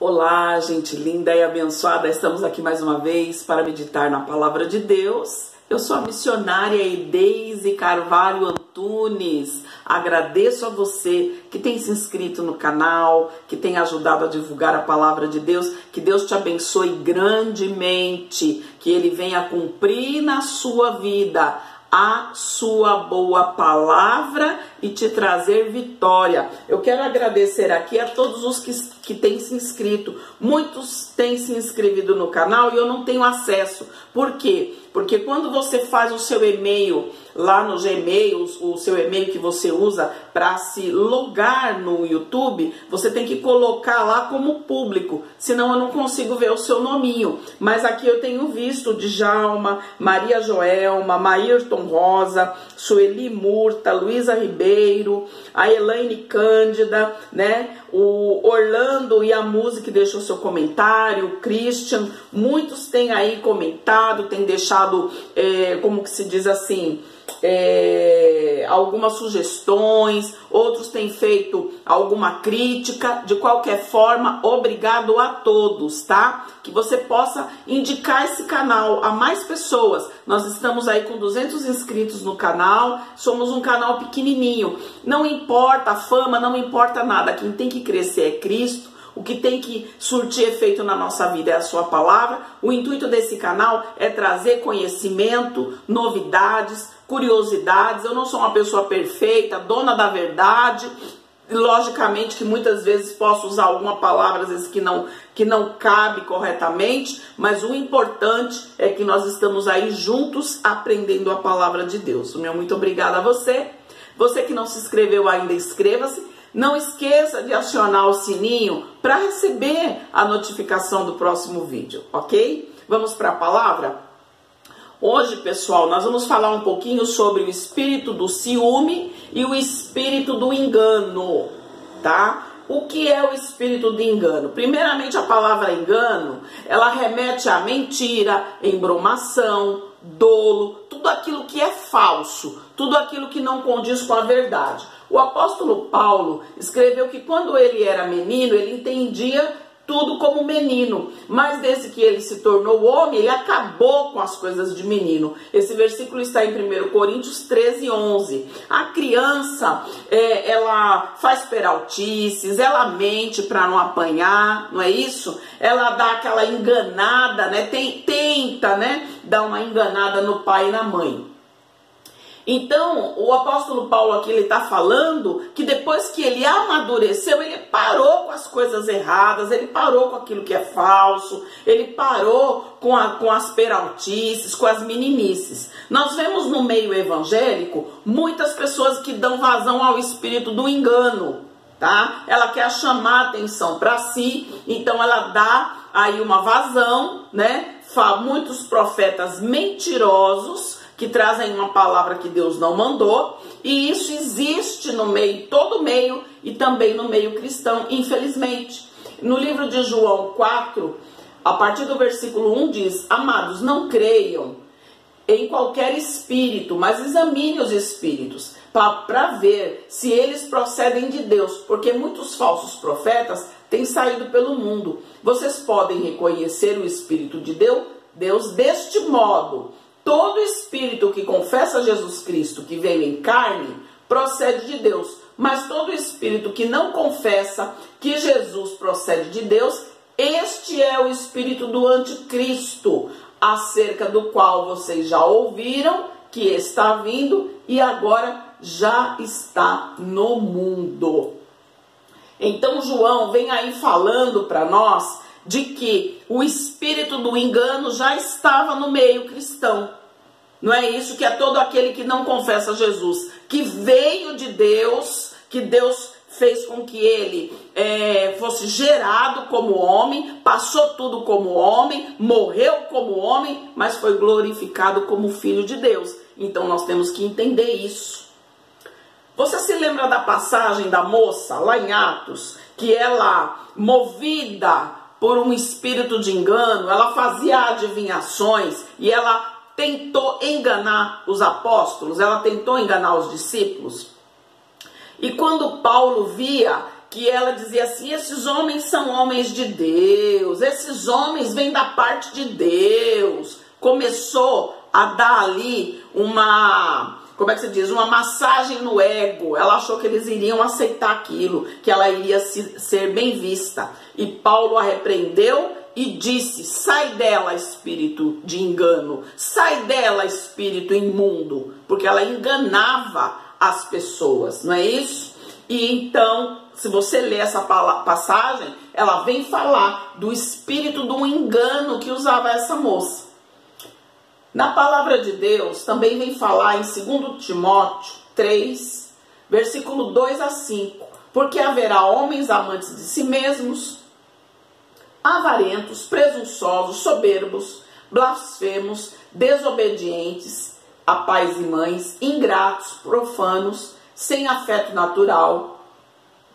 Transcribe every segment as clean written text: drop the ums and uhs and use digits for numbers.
Olá, gente linda e abençoada, estamos aqui mais uma vez para meditar na Palavra de Deus. Eu sou a missionária Deise Carvalho Antunes. Agradeço a você que tem se inscrito no canal, que tem ajudado a divulgar a Palavra de Deus. Que Deus te abençoe grandemente, que Ele venha cumprir na sua vida a sua boa palavra e te trazer vitória. Eu quero agradecer aqui a todos os que têm se inscrito. Muitos têm se inscrevido no canal e eu não tenho acesso. Por quê? Porque quando você faz o seu e-mail lá no Gmail, o seu e-mail que você usa para se logar no YouTube, você tem que colocar lá como público, senão eu não consigo ver o seu nominho. Mas aqui eu tenho visto Djalma, Maria Joelma, Maírton Rosa, Sueli Murta, Luísa Ribeiro, a Elaine Cândida, né? O Orlando e a Música que deixou seu comentário, o Christian, muitos têm aí comentado, têm deixado, como que se diz assim, algumas sugestões, outros têm feito alguma crítica. De qualquer forma, obrigado a todos, tá? Que você possa indicar esse canal a mais pessoas. Nós estamos aí com 200 inscritos no canal, somos um canal pequenininho. Não importa a fama, não importa nada, quem tem que crescer é Cristo. O que tem que surtir efeito na nossa vida é a sua palavra. O intuito desse canal é trazer conhecimento, novidades, curiosidades. Eu não sou uma pessoa perfeita, dona da verdade. Logicamente que muitas vezes posso usar alguma palavra às vezes que não cabe corretamente, mas o importante é que nós estamos aí juntos aprendendo a palavra de Deus. Meu muito obrigada a você. Você que não se inscreveu ainda, inscreva-se. Não esqueça de acionar o sininho para receber a notificação do próximo vídeo, ok? Vamos para a palavra? Hoje, pessoal, nós vamos falar um pouquinho sobre o espírito do ciúme e o espírito do engano, tá? O que é o espírito de engano? Primeiramente, a palavra engano, ela remete à mentira, embromação, dolo, tudo aquilo que é falso, tudo aquilo que não condiz com a verdade. O apóstolo Paulo escreveu que quando ele era menino, ele entendia tudo como menino, mas desde que ele se tornou homem, ele acabou com as coisas de menino. Esse versículo está em 1 Coríntios 13, 11. A criança, ela faz peraltices, ela mente para não apanhar, não é isso? Ela dá aquela enganada, né? Tenta, né? Dar uma enganada no pai e na mãe. Então, o apóstolo Paulo aqui, ele está falando que depois que ele amadureceu, ele parou com as coisas erradas, ele parou com aquilo que é falso, ele parou com as peraltices, com as meninices. Nós vemos no meio evangélico muitas pessoas que dão vazão ao espírito do engano, tá? Ela quer chamar atenção para si, então ela dá aí uma vazão, né? Muitos profetas mentirosos que trazem uma palavra que Deus não mandou, e isso existe no meio, todo meio, e também no meio cristão, infelizmente. No livro de João 4, a partir do versículo 1 diz: amados, não creiam em qualquer espírito, mas examine os espíritos, para ver se eles procedem de Deus, porque muitos falsos profetas têm saído pelo mundo. Vocês podem reconhecer o Espírito de Deus deste modo: todo espírito que confessa Jesus Cristo, que veio em carne, procede de Deus. Mas todo espírito que não confessa que Jesus procede de Deus, este é o espírito do anticristo, acerca do qual vocês já ouviram que está vindo e agora já está no mundo. Então João vem aí falando para nós de que o espírito do engano já estava no meio cristão. Não é isso? Que é todo aquele que não confessa Jesus, que veio de Deus, que Deus fez com que ele fosse gerado como homem, passou tudo como homem, morreu como homem, mas foi glorificado como filho de Deus. Então nós temos que entender isso. Você se lembra da passagem da moça lá em Atos, que ela, movida por um espírito de engano, ela fazia adivinhações e ela tentou enganar os apóstolos, ela tentou enganar os discípulos. E quando Paulo via que ela dizia assim: esses homens são homens de Deus, esses homens vêm da parte de Deus. Começou a dar ali uma, como é que se diz, uma massagem no ego. Ela achou que eles iriam aceitar aquilo, que ela iria ser bem vista. E Paulo a repreendeu e disse: sai dela, espírito de engano, sai dela, espírito imundo, porque ela enganava as pessoas, não é isso? E então, se você ler essa passagem, ela vem falar do espírito do engano que usava essa moça. Na palavra de Deus também vem falar em 2 Timóteo 3, versículo 2 a 5, porque haverá homens amantes de si mesmos, avarentos, presunçosos, soberbos, blasfemos, desobedientes a pais e mães, ingratos, profanos, sem afeto natural,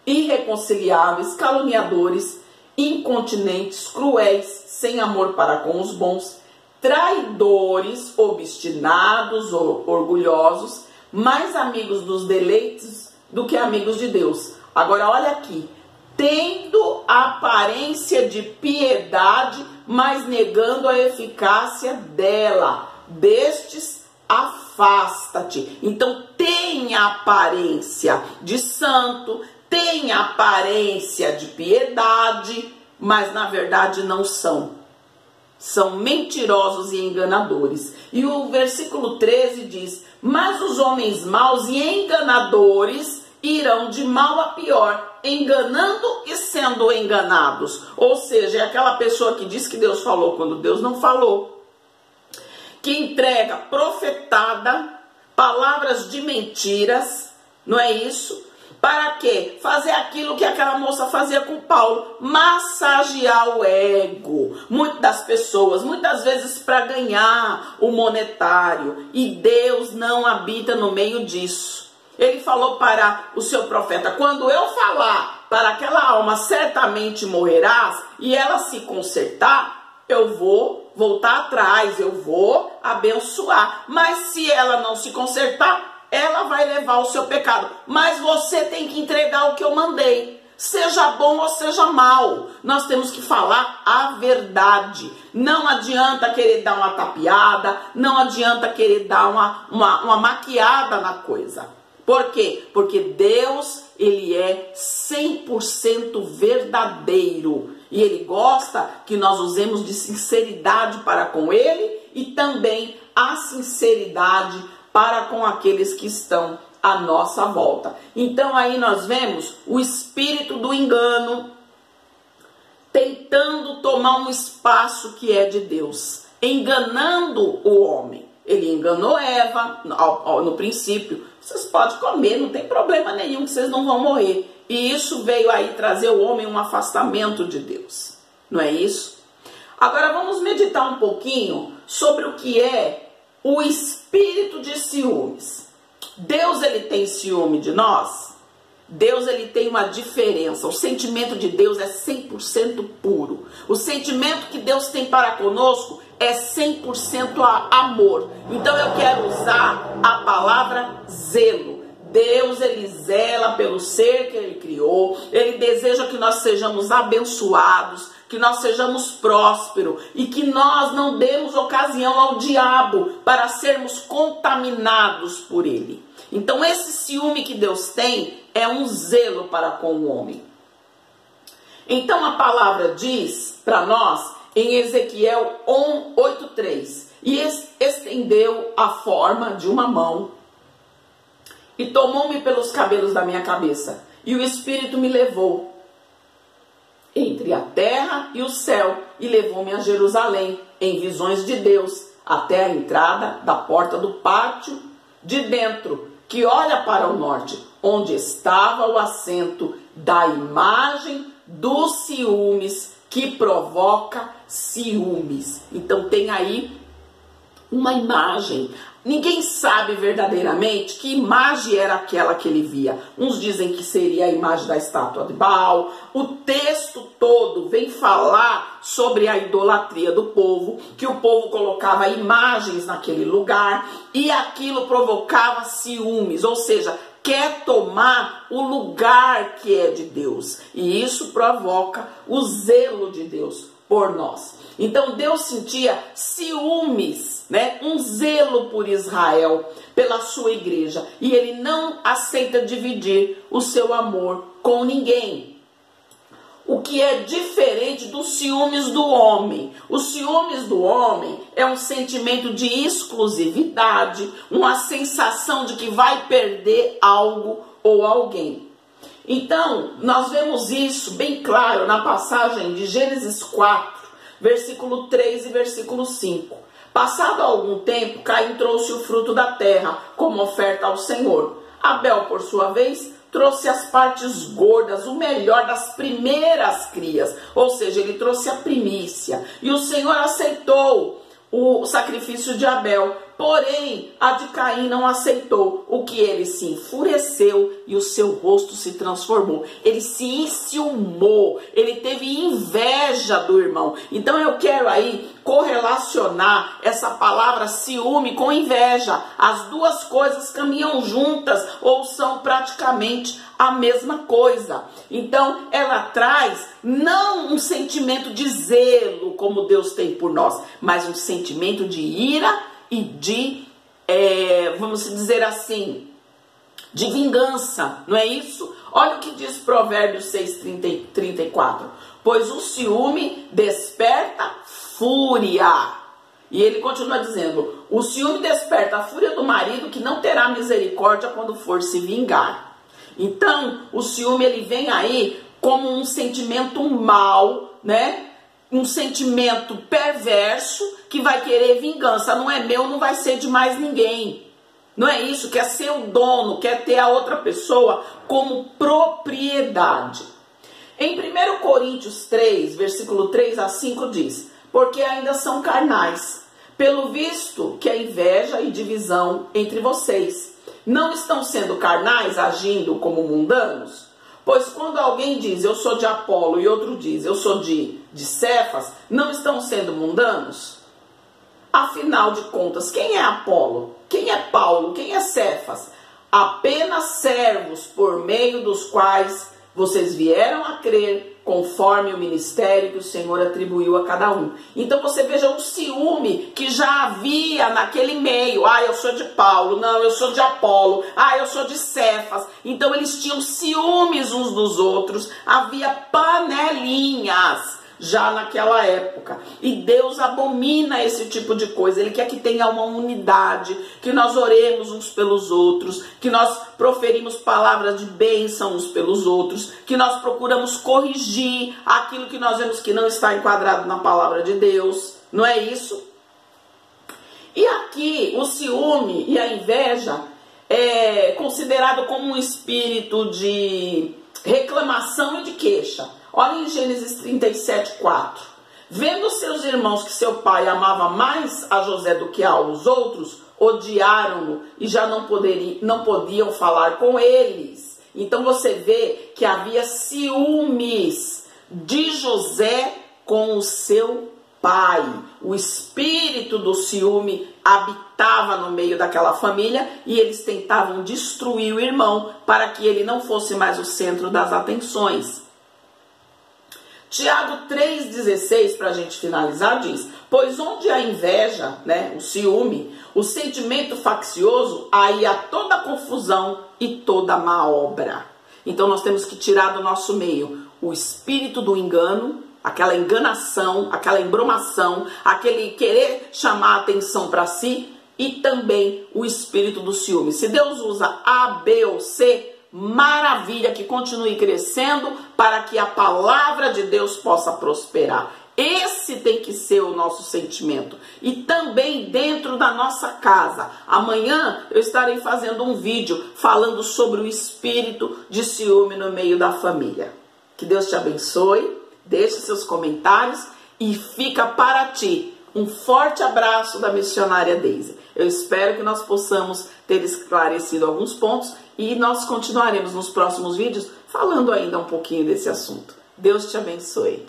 irreconciliáveis, caluniadores, incontinentes, cruéis, sem amor para com os bons, traidores, obstinados, orgulhosos, mais amigos dos deleites do que amigos de Deus. Agora olha aqui: tendo aparência de piedade, mas negando a eficácia dela, destes afasta-te. Então tem a aparência de santo, tem a aparência de piedade, mas na verdade não são. São mentirosos e enganadores. E o versículo 13 diz: mas os homens maus e enganadores irão de mal a pior, enganando e sendo enganados. Ou seja, é aquela pessoa que diz que Deus falou quando Deus não falou, que entrega profetada, palavras de mentiras, não é isso? Para quê? Fazer aquilo que aquela moça fazia com Paulo, massagear o ego das pessoas, muitas vezes para ganhar o monetário, e Deus não habita no meio disso. Ele falou para o seu profeta: quando eu falar para aquela alma, certamente morrerás, e ela se consertar, eu vou voltar atrás, eu vou abençoar. Mas se ela não se consertar, ela vai levar o seu pecado. Mas você tem que entregar o que eu mandei, seja bom ou seja mal. Nós temos que falar a verdade. Não adianta querer dar uma tapeada, não adianta querer dar uma maquiada na coisa. Por quê? Porque Deus, ele é 100% verdadeiro. E ele gosta que nós usemos de sinceridade para com ele e também a sinceridade para com aqueles que estão à nossa volta. Então aí nós vemos o espírito do engano tentando tomar um espaço que é de Deus, enganando o homem. Ele enganou Eva no princípio: vocês podem comer, não tem problema nenhum, que vocês não vão morrer. E isso veio aí trazer ao homem um afastamento de Deus, não é isso? Agora vamos meditar um pouquinho sobre o que é o espírito de ciúmes. Deus, ele tem ciúme de nós? Deus, ele tem uma diferença. O sentimento de Deus é 100% puro. O sentimento que Deus tem para conosco é 100% amor. Então eu quero usar a palavra zelo. Deus, ele zela pelo ser que ele criou. Ele deseja que nós sejamos abençoados, que nós sejamos prósperos e que nós não demos ocasião ao diabo para sermos contaminados por ele. Então esse ciúme que Deus tem é um zelo para com o homem. Então a palavra diz para nós em Ezequiel 8:3: e estendeu a forma de uma mão e tomou-me pelos cabelos da minha cabeça, e o Espírito me levou entre a terra e o céu, e levou-me a Jerusalém, em visões de Deus, até a entrada da porta do pátio de dentro, que olha para o norte, onde estava o assento da imagem dos ciúmes, que provoca ciúmes. Então tem aí uma imagem. Ninguém sabe verdadeiramente que imagem era aquela que ele via. Uns dizem que seria a imagem da estátua de Baal. O texto todo vem falar sobre a idolatria do povo, que o povo colocava imagens naquele lugar e aquilo provocava ciúmes. Ou seja, quer tomar o lugar que é de Deus. E isso provoca o zelo de Deus por nós. Então Deus sentia ciúmes, né? Um zelo por Israel, pela sua igreja. E ele não aceita dividir o seu amor com ninguém. O que é diferente dos ciúmes do homem. Os ciúmes do homem é um sentimento de exclusividade, uma sensação de que vai perder algo ou alguém. Então, nós vemos isso bem claro na passagem de Gênesis 4, versículo 3 e versículo 5. Passado algum tempo, Caim trouxe o fruto da terra como oferta ao Senhor. Abel, por sua vez, trouxe as partes gordas, o melhor das primeiras crias, ou seja, ele trouxe a primícia. E o Senhor aceitou o sacrifício de Abel, porém a de Caim não aceitou, o que ele se enfureceu e o seu rosto se transformou. Ele se enciumou, ele teve inveja do irmão. Então eu quero aí correlacionar essa palavra ciúme com inveja. As duas coisas caminham juntas ou são praticamente a mesma coisa. Então ela traz não um sentimento de zelo como Deus tem por nós, mas um sentimento de ira e de, vamos dizer assim, de vingança, não é isso? Olha o que diz Provérbios 6:34. Pois o ciúme desperta fúria. E ele continua dizendo, o ciúme desperta a fúria do marido, que não terá misericórdia quando for se vingar. Então, o ciúme, ele vem aí como um sentimento mau, né? Um sentimento perverso que vai querer vingança. Não é meu, não vai ser de mais ninguém. Não é isso, quer ser o dono, quer ter a outra pessoa como propriedade. Em 1 Coríntios 3, versículo 3 a 5 diz, porque ainda são carnais, pelo visto que a inveja e divisão entre vocês não estão sendo carnais, agindo como mundanos? Pois quando alguém diz, eu sou de Apolo, e outro diz, eu sou de Cefas, não estão sendo mundanos? Afinal de contas, quem é Apolo? Quem é Paulo? Quem é Cefas? Apenas servos por meio dos quais vocês vieram a crer, conforme o ministério que o Senhor atribuiu a cada um. Então você veja o ciúme que já havia naquele meio. Ah, eu sou de Paulo. Não, eu sou de Apolo. Ah, eu sou de Cefas. Então eles tinham ciúmes uns dos outros. Havia panelinhas já naquela época. E Deus abomina esse tipo de coisa. Ele quer que tenha uma unidade, que nós oremos uns pelos outros, que nós proferimos palavras de bênção uns pelos outros, que nós procuramos corrigir aquilo que nós vemos que não está enquadrado na palavra de Deus. Não é isso? E aqui o ciúme e a inveja é considerado como um espírito de reclamação e de queixa. Olha em Gênesis 37:4. Vendo seus irmãos que seu pai amava mais a José do que aos outros, odiaram-no e já não podiam falar com eles. Então você vê que havia ciúmes de José com o seu pai. O espírito do ciúme habitava no meio daquela família e eles tentavam destruir o irmão para que ele não fosse mais o centro das atenções. Tiago 3,16, para a gente finalizar, diz, pois onde há inveja, né, o ciúme, o sentimento faccioso, aí há toda confusão e toda má obra. Então nós temos que tirar do nosso meio o espírito do engano, aquela enganação, aquela embromação, aquele querer chamar a atenção para si, e também o espírito do ciúme. Se Deus usa A, B ou C, maravilha, que continue crescendo para que a palavra de Deus possa prosperar. Esse tem que ser o nosso sentimento. E também dentro da nossa casa. Amanhã eu estarei fazendo um vídeo falando sobre o espírito de ciúme no meio da família. Que Deus te abençoe, deixe seus comentários e fica para ti um forte abraço da missionária Deise. Eu espero que nós possamos ter esclarecido alguns pontos e nós continuaremos nos próximos vídeos falando ainda um pouquinho desse assunto. Deus te abençoe.